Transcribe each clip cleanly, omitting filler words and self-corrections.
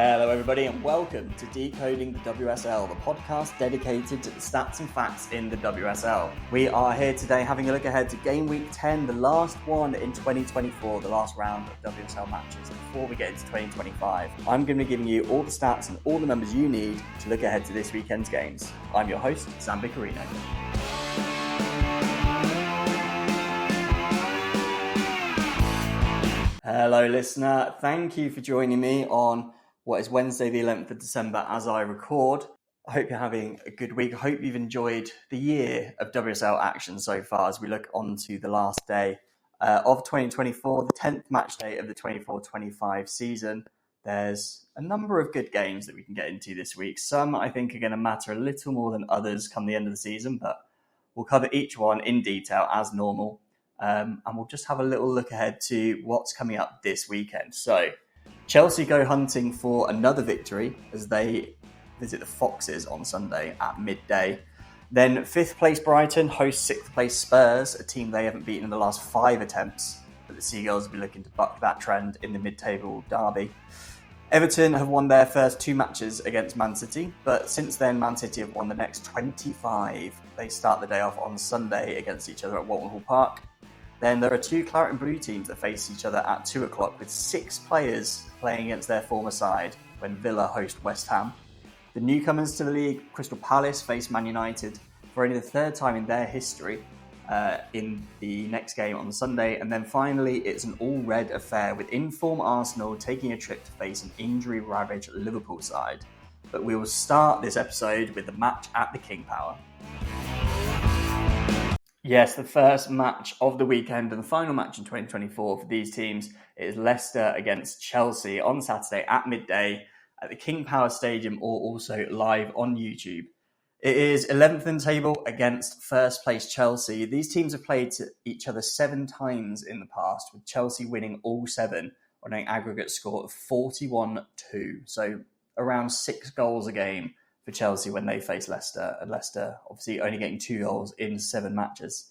Hello everybody and welcome to Decoding the WSL, the podcast dedicated to the stats and facts in the WSL. We are here today having a look ahead to game week 10, the last one in 2024, the last round of WSL matches before we get into 2025. I'm going to be giving you all the stats and all the numbers you need to look ahead to this weekend's games. I'm your host, Stattorino. Hello listener, thank you for joining me on what is Wednesday the 11th of December as I record. I hope you're having a good week. I hope you've enjoyed the year of WSL action so far as we look on to the last day of 2024, the 10th match day of the 24-25 season. There's a number of good games that we can get into this week. Some I think are going to matter a little more than others come the end of the season, but we'll cover each one in detail as normal. And we'll just have a little look ahead to what's coming up this weekend. So Chelsea go hunting for another victory as they visit the Foxes on Sunday at midday. Then 5th place Brighton host 6th place Spurs, a team they haven't beaten in the last 5 attempts. But the Seagulls will be looking to buck that trend in the mid-table derby. Everton have won their first 2 matches against Man City, but since then Man City have won the next 25. They start the day off on Sunday against each other at Walton Hall Park. Then there are 2 claret and blue teams that face each other at 2 o'clock with 6 players playing against their former side when Villa host West Ham. The newcomers to the league, Crystal Palace, face Man United for only the 3rd time in their history in the next game on Sunday. And then finally, it's an all-red affair with in-form Arsenal taking a trip to face an injury-ravaged Liverpool side. But we will start this episode with the match at the King Power. Yes, the first match of the weekend and the final match in 2024 for these teams is Leicester against Chelsea on Saturday at midday at the King Power Stadium or also live on YouTube. It is 11th in the table against first place Chelsea. These teams have played each other 7 times in the past, with Chelsea winning all 7 on an aggregate score of 41-2. So around 6 goals a game for Chelsea when they face Leicester, and Leicester obviously only getting 2 goals in 7 matches.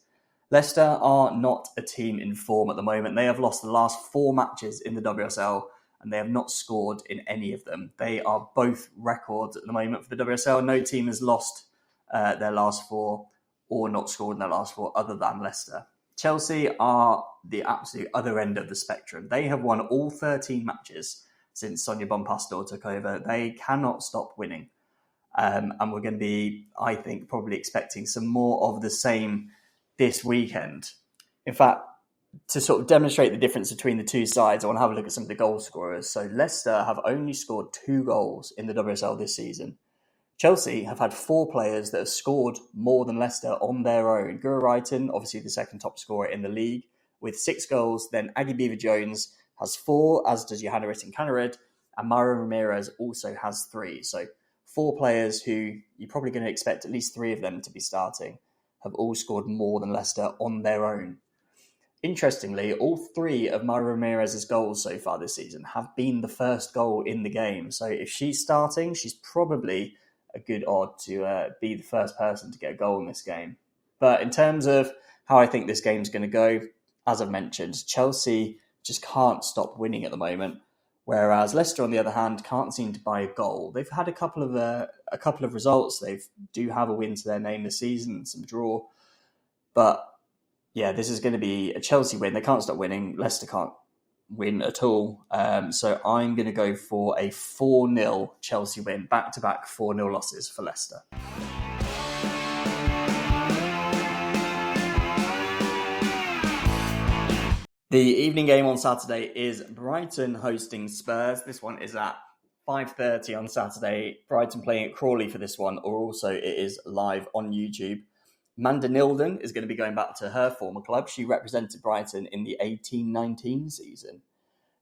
Leicester are not a team in form at the moment. They have lost the last 4 matches in the WSL and they have not scored in any of them. They are both records at the moment for the WSL. No team has lost their last 4 or not scored in their last 4 other than Leicester. Chelsea are the absolute other end of the spectrum. They have won all 13 matches since Sonia Bonpastor took over. They cannot stop winning. And we're going to be, I think, probably expecting some more of the same this weekend. In fact, to sort of demonstrate the difference between the two sides, I want to have a look at some of the goal scorers. So Leicester have only scored 2 goals in the WSL this season. Chelsea have had 4 players that have scored more than Leicester on their own. Guro Reiten, obviously the second top scorer in the league, with 6 goals. Then Aggie Beaver-Jones has 4, as does Johanna Rytting-Kaneryd, and Myra Ramirez also has 3. So 4 players who you're probably going to expect at least 3 of them to be starting have all scored more than Leicester on their own. Interestingly, all 3 of Myra Ramirez's goals so far this season have been the first goal in the game. So if she's starting, she's probably a good odd to be the first person to get a goal in this game. But in terms of how I think this game's going to go, as I've mentioned, Chelsea just can't stop winning at the moment. Whereas Leicester, on the other hand, can't seem to buy a goal. They've had a couple of results. They do have a win to their name this season and some draw. But yeah, this is going to be a Chelsea win. They can't stop winning. Leicester can't win at all. So I'm going to go for a 4-0 Chelsea win. Back-to-back 4-0 losses for Leicester. The evening game on Saturday is Brighton hosting Spurs. This one is at 5:30 on Saturday. Brighton playing at Crawley for this one, or also it is live on YouTube. Manda Nilden is going to be going back to her former club. She represented Brighton in the 18-19 season.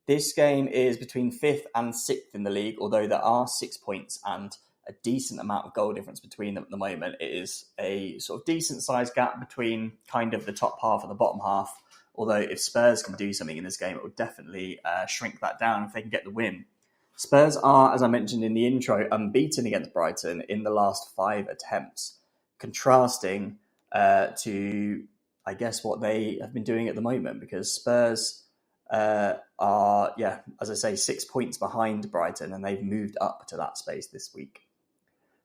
This game is between 5th and 6th in the league, although there are 6 points and a decent amount of goal difference between them at the moment. It is a sort of decent sized gap between kind of the top half and the bottom half. Although if Spurs can do something in this game, it will definitely shrink that down if they can get the win. Spurs are, as I mentioned in the intro, unbeaten against Brighton in the last 5 attempts, contrasting to, I guess, what they have been doing at the moment, because Spurs are, as I say, 6 points behind Brighton, and they've moved up to that space this week.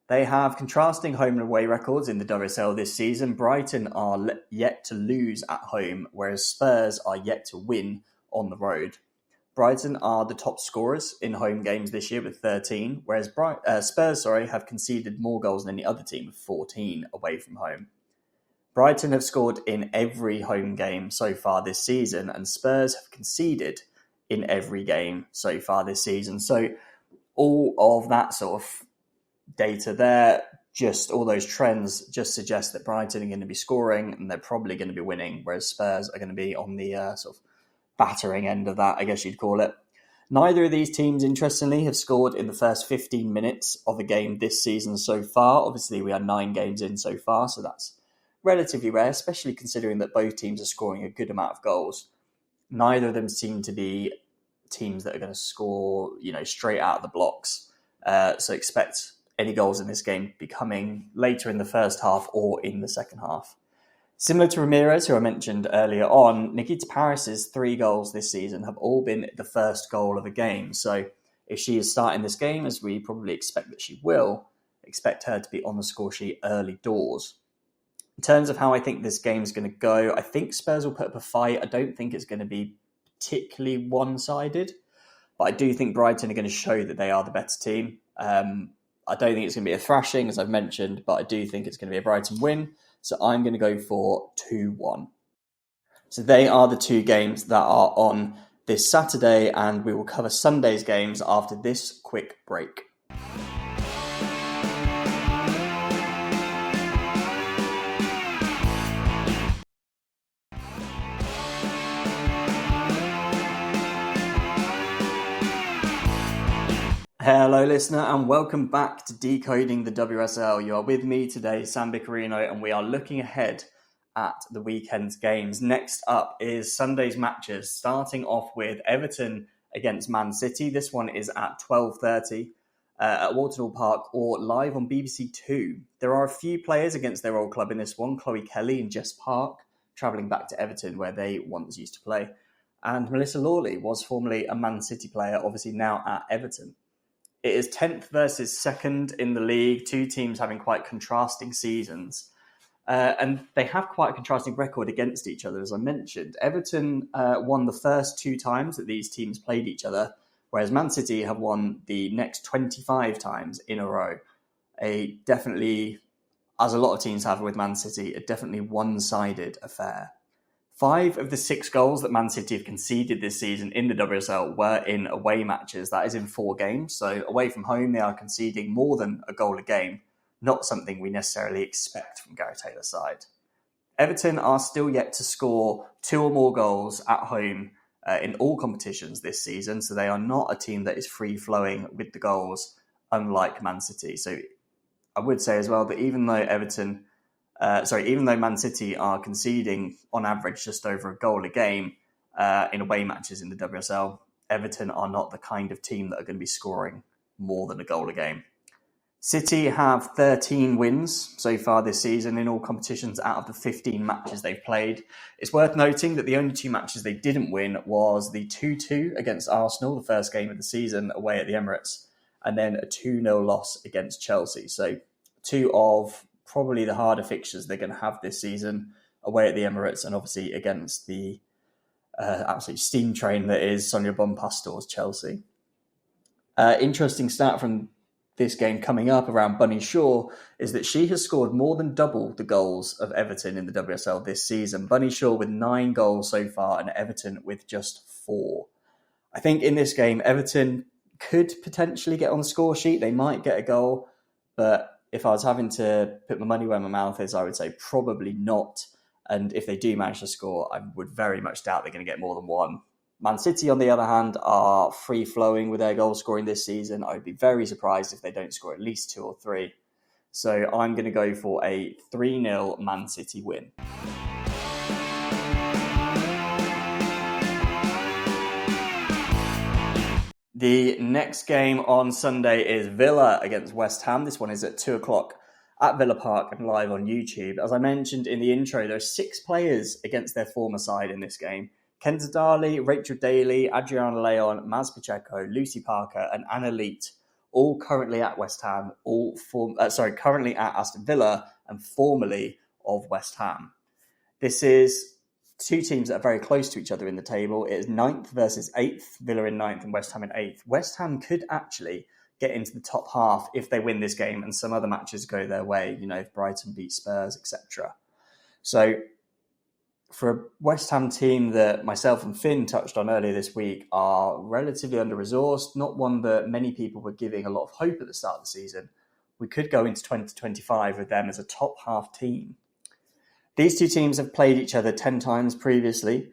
They have contrasting home and away records in the WSL this season. Brighton are yet to lose at home, whereas Spurs are yet to win on the road. Brighton are the top scorers in home games this year with 13, whereas Spurs have conceded more goals than any other team with 14 away from home. Brighton have scored in every home game so far this season, and Spurs have conceded in every game so far this season. So all of that sort of data there, just all those trends just suggest that Brighton are going to be scoring and they're probably going to be winning, whereas Spurs are going to be on the sort of battering end of that, I guess you'd call it. Neither of these teams, interestingly, have scored in the first 15 minutes of a game this season so far. Obviously, we are 9 games in so far, so that's relatively rare, especially considering that both teams are scoring a good amount of goals. Neither of them seem to be teams that are going to score, straight out of the blocks. So expect any goals in this game be coming later in the first half or in the second half. Similar to Ramirez, who I mentioned earlier on, Nikita Parris's 3 goals this season have all been the first goal of a game. So if she is starting this game, as we probably expect that she will, expect her to be on the score sheet early doors. In terms of how I think this game is going to go, I think Spurs will put up a fight. I don't think it's going to be particularly one-sided, but I do think Brighton are going to show that they are the better team. I don't think it's going to be a thrashing, as I've mentioned, but I do think it's going to be a Brighton win. So I'm going to go for 2-1. So they are the 2 games that are on this Saturday, and we will cover Sunday's games after this quick break. Hello, listener, and welcome back to Decoding the WSL. You are with me today, Stattorino, and we are looking ahead at the weekend's games. Next up is Sunday's matches, starting off with Everton against Man City. This one is at 12:30 at Walton Park or live on BBC Two. There are a few players against their old club in this one. Chloe Kelly and Jess Park, travelling back to Everton, where they once used to play. And Melissa Lawley was formerly a Man City player, obviously now at Everton. It is 10th versus 2nd in the league, 2 teams having quite contrasting seasons. And they have quite a contrasting record against each other, as I mentioned. Everton won the first 2 times that these teams played each other, whereas Man City have won the next 25 times in a row. Definitely, as a lot of teams have with Man City, a definitely one-sided affair. 5 of the 6 goals that Man City have conceded this season in the WSL were in away matches. That is in 4 games. So away from home, they are conceding more than a goal a game. Not something we necessarily expect from Gareth Taylor's side. Everton are still yet to score 2 or more goals at home in all competitions this season. So they are not a team that is free-flowing with the goals, unlike Man City. So I would say as well that even though Man City are conceding on average just over a goal a game in away matches in the WSL, Everton are not the kind of team that are going to be scoring more than a goal a game. City have 13 wins so far this season in all competitions out of the 15 matches they've played. It's worth noting that the only 2 matches they didn't win was the 2-2 against Arsenal, the first game of the season away at the Emirates, and then a 2-0 loss against Chelsea. So 2 of probably the harder fixtures they're going to have this season away at the Emirates and obviously against the absolute steam train that is Sonia Bonpastor's Chelsea. Interesting stat from this game coming up around Bunny Shaw is that she has scored more than double the goals of Everton in the WSL this season. Bunny Shaw with 9 goals so far and Everton with just 4. I think in this game, Everton could potentially get on the score sheet. They might get a goal, but if I was having to put my money where my mouth is, I would say probably not. And if they do manage to score, I would very much doubt they're going to get more than 1. Man City, on the other hand, are free-flowing with their goal scoring this season. I would be very surprised if they don't score at least 2 or 3. So I'm going to go for a 3-0 Man City win. The next game on Sunday is Villa against West Ham. This one is at 2 o'clock at Villa Park and live on YouTube. As I mentioned in the intro, there are 6 players against their former side in this game. Kenza Darley, Rachel Daly, Adriana Leon, Maz Pacheco, Lucy Parker, and Anna Leet, all currently at West Ham, currently at Aston Villa and formerly of West Ham. This is two teams that are very close to each other in the table. It is 9th versus 8th, Villa in 9th and West Ham in 8th. West Ham could actually get into the top half if they win this game and some other matches go their way, if Brighton beat Spurs, etc. So for a West Ham team that myself and Finn touched on earlier this week are relatively under-resourced, not one that many people were giving a lot of hope at the start of the season, we could go into 2025 with them as a top half team. These two teams have played each other 10 times previously.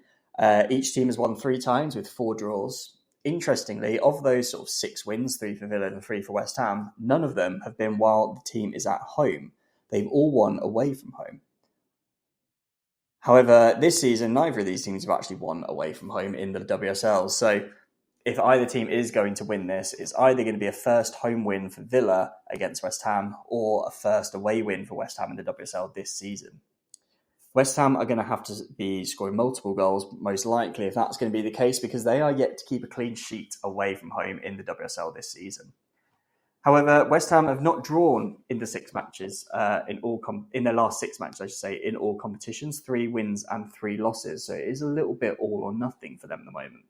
Each team has won 3 times with 4 draws. Interestingly, of those sort of 6 wins, 3 for Villa and 3 for West Ham, none of them have been while the team is at home. They've all won away from home. However, this season, neither of these teams have actually won away from home in the WSL. So if either team is going to win this, it's either going to be a first home win for Villa against West Ham or a first away win for West Ham in the WSL this season. West Ham are going to have to be scoring multiple goals, most likely, if that's going to be the case, because they are yet to keep a clean sheet away from home in the WSL this season. However, West Ham have not drawn in the 6 matches, in their last 6 matches, I should say, in all competitions, 3 wins and 3 losses. So it is a little bit all or nothing for them at the moment.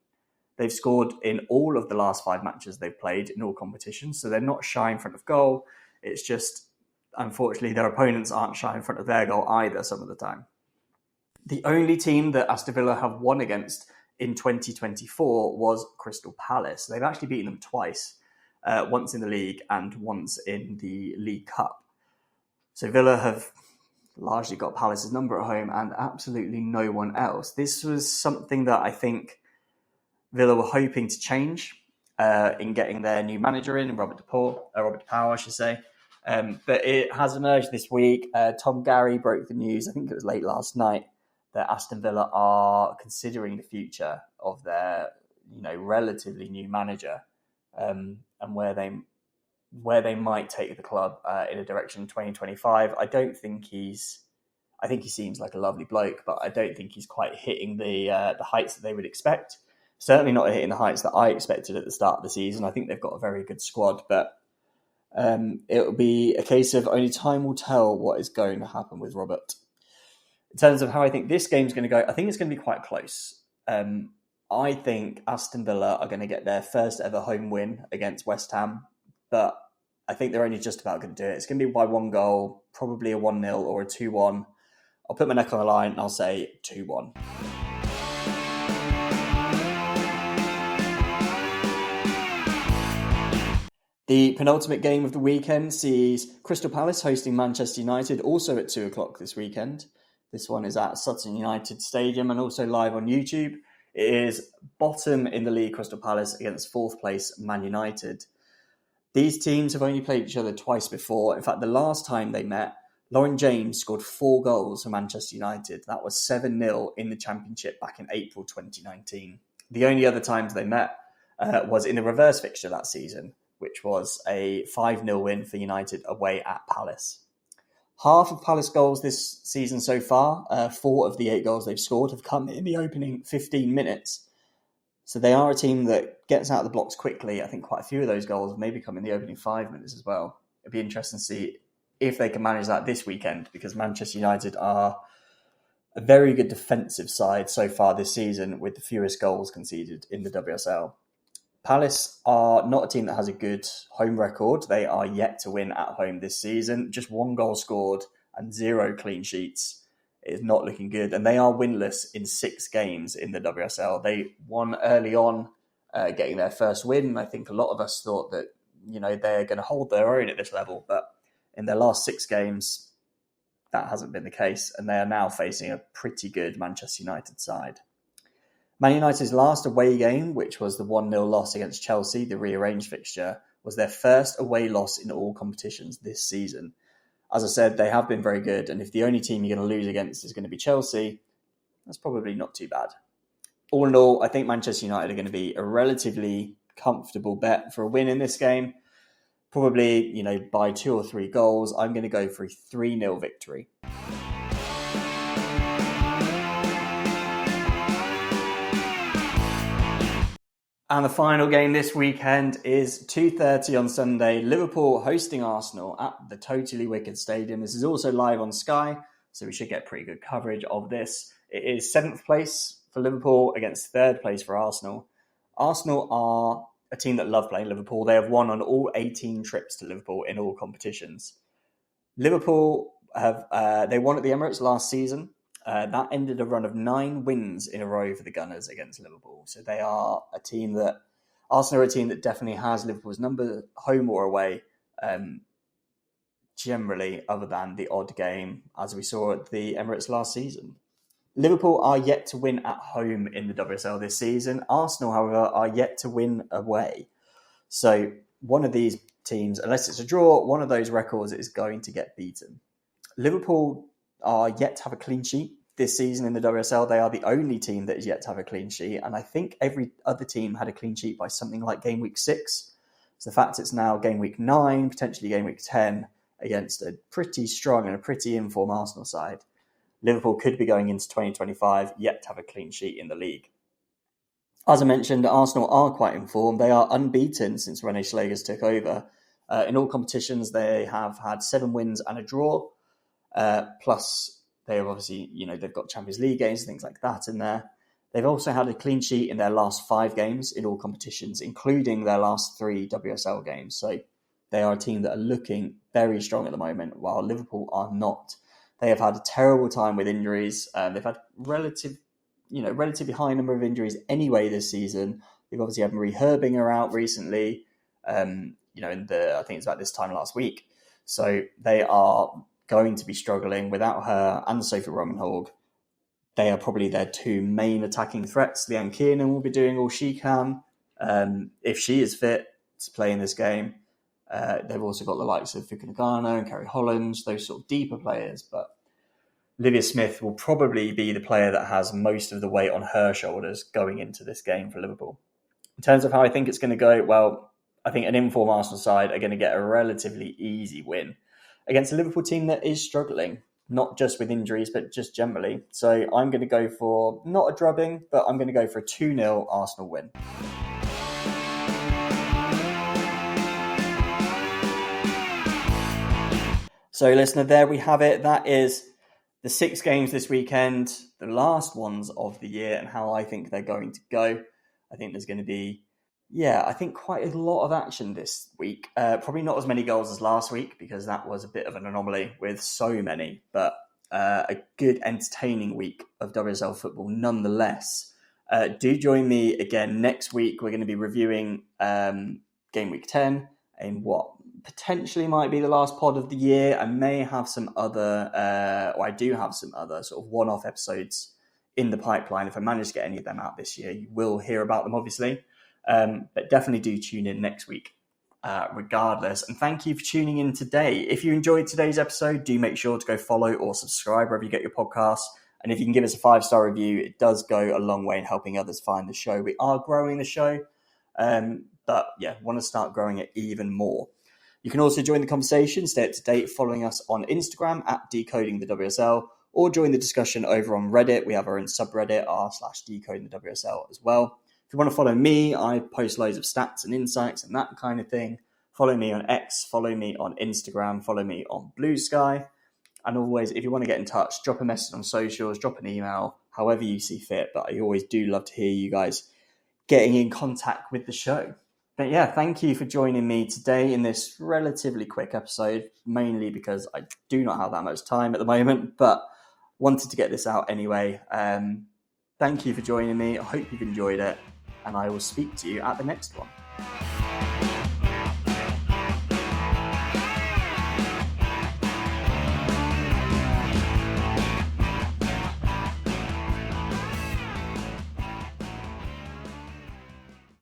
They've scored in all of the last 5 matches they've played in all competitions, so they're not shy in front of goal. It's just, unfortunately, their opponents aren't shy in front of their goal either some of the time. The only team that Aston Villa have won against in 2024 was Crystal Palace. They've actually beaten them twice, once in the league and once in the League Cup. So Villa have largely got Palace's number at home and absolutely no one else. This was something that I think Villa were hoping to change in getting their new manager in, Robert De Pauw, I should say. But it has emerged this week. Tom Gary broke the news, I think it was late last night, that Aston Villa are considering the future of their, relatively new manager, and where they might take the club in a direction in 2025. I think he seems like a lovely bloke, but I don't think he's quite hitting the heights that they would expect. Certainly not hitting the heights that I expected at the start of the season. I think they've got a very good squad, but it will be a case of only time will tell what is going to happen with Robert. In terms of how I think this game's going to go, I think it's going to be quite close. I think Aston Villa are going to get their first ever home win against West Ham, but I think they're only just about going to do it. It's going to be by 1 goal, probably a 1-0 or a 2-1. I'll put my neck on the line and I'll say 2-1. The penultimate game of the weekend sees Crystal Palace hosting Manchester United, also at 2 o'clock this weekend. This one is at Sutton United Stadium and also live on YouTube. It is bottom in the league, Crystal Palace, against 4th place Man United. These teams have only played each other twice before. In fact, the last time they met, Lauren James scored 4 goals for Manchester United. That was 7-0 in the Championship back in April 2019. The only other times they met was in a reverse fixture that season, which was a 5-0 win for United away at Palace. Half of Palace goals this season so far, 4 of the 8 goals they've scored, have come in the opening 15 minutes. So they are a team that gets out of the blocks quickly. I think quite a few of those goals maybe come in the opening 5 minutes as well. It'd be interesting to see if they can manage that this weekend, because Manchester United are a very good defensive side so far this season with the fewest goals conceded in the WSL. Palace are not a team that has a good home record. They are yet to win at home this season. Just 1 goal scored and 0 clean sheets. It is not looking good. And they are winless in 6 games in the WSL. They won early on, getting their first win. I think a lot of us thought that, they're going to hold their own at this level. But in their last 6 games, that hasn't been the case. And they are now facing a pretty good Manchester United side. Man United's last away game, which was the 1-0 loss against Chelsea, the rearranged fixture, was their first away loss in all competitions this season. As I said, they have been very good, and if the only team you're going to lose against is going to be Chelsea, that's probably not too bad. All in all, I think Manchester United are going to be a relatively comfortable bet for a win in this game. Probably, by 2 or 3 goals. I'm going to go for a 3-0 victory. And the final game this weekend is 2:30 on Sunday. Liverpool hosting Arsenal at the Totally Wicked Stadium. This is also live on Sky, so we should get pretty good coverage of this. It is 7th place for Liverpool against 3rd place for Arsenal. Arsenal are a team that love playing Liverpool. They have won on all 18 trips to Liverpool in all competitions. Liverpool they won at the Emirates last season. That ended a run of 9 wins in a row for the Gunners against Liverpool. So they are Arsenal are a team that definitely has Liverpool's number, home or away, generally, other than the odd game, as we saw at the Emirates last season. Liverpool are yet to win at home in the WSL this season. Arsenal, however, are yet to win away. So one of these teams, unless it's a draw, one of those records is going to get beaten. Liverpool are yet to have a clean sheet this season in the WSL. They are the only team that is yet to have a clean sheet. And I think every other team had a clean sheet by something like game week 6. So the fact it's now game week 9, potentially game week 10, against a pretty strong and a pretty informed Arsenal side, Liverpool could be going into 2025 yet to have a clean sheet in the league. As I mentioned, Arsenal are quite informed. They are unbeaten since René Schlegers took over. In all competitions, they have had 7 wins and a draw. Plus, they have obviously, they've got Champions League games, things like that in there. They've also had a clean sheet in their last 5 games in all competitions, including their last 3 WSL games. So they are a team that are looking very strong at the moment, while Liverpool are not. They have had a terrible time with injuries. They've had relatively high number of injuries anyway this season. They've obviously had Marie Herbinger out recently, I think it's about this time last week. So they are going to be struggling without her and Sophie Romanhorg. They are probably their 2 main attacking threats. Leanne Kiernan will be doing all she can if she is fit to play in this game. They've also got the likes of Fuka Nagano and Kerry Holland, those sort of deeper players. But Olivia Smith will probably be the player that has most of the weight on her shoulders going into this game for Liverpool. In terms of how I think it's going to go, well, I think an informed Arsenal side are going to get a relatively easy win against a Liverpool team that is struggling, not just with injuries, but just generally. So I'm going to go for, not a drubbing, but I'm going to go for a 2-0 Arsenal win. So listener, there we have it. That is the 6 games this weekend, the last ones of the year, and how I think they're going to go. I think there's going to be quite a lot of action this week. Probably not as many goals as last week, because that was a bit of an anomaly with so many, but a good entertaining week of WSL football nonetheless. Do join me again next week. We're going to be reviewing game week 10 in what potentially might be the last pod of the year. I may have some other, I do have some other sort of one-off episodes in the pipeline. If I manage to get any of them out this year, you will hear about them, obviously. But definitely do tune in next week regardless. And thank you for tuning in today. If you enjoyed today's episode, do make sure to go follow or subscribe wherever you get your podcasts. And if you can give us a 5-star review, it does go a long way in helping others find the show. We are growing the show, but want to start growing it even more. You can also join the conversation, stay up to date following us on Instagram at Decoding the WSL, or join the discussion over on Reddit. We have our own subreddit, r/Decoding the WSL as well. If you want to follow me, I post loads of stats and insights and that kind of thing. Follow me on X, follow me on Instagram, follow me on Blue Sky. And always, if you want to get in touch, drop a message on socials, drop an email, however you see fit. But I always do love to hear you guys getting in contact with the show. But thank you for joining me today in this relatively quick episode, mainly because I do not have that much time at the moment, but wanted to get this out anyway. Thank you for joining me. I hope you've enjoyed it, and I will speak to you at the next one.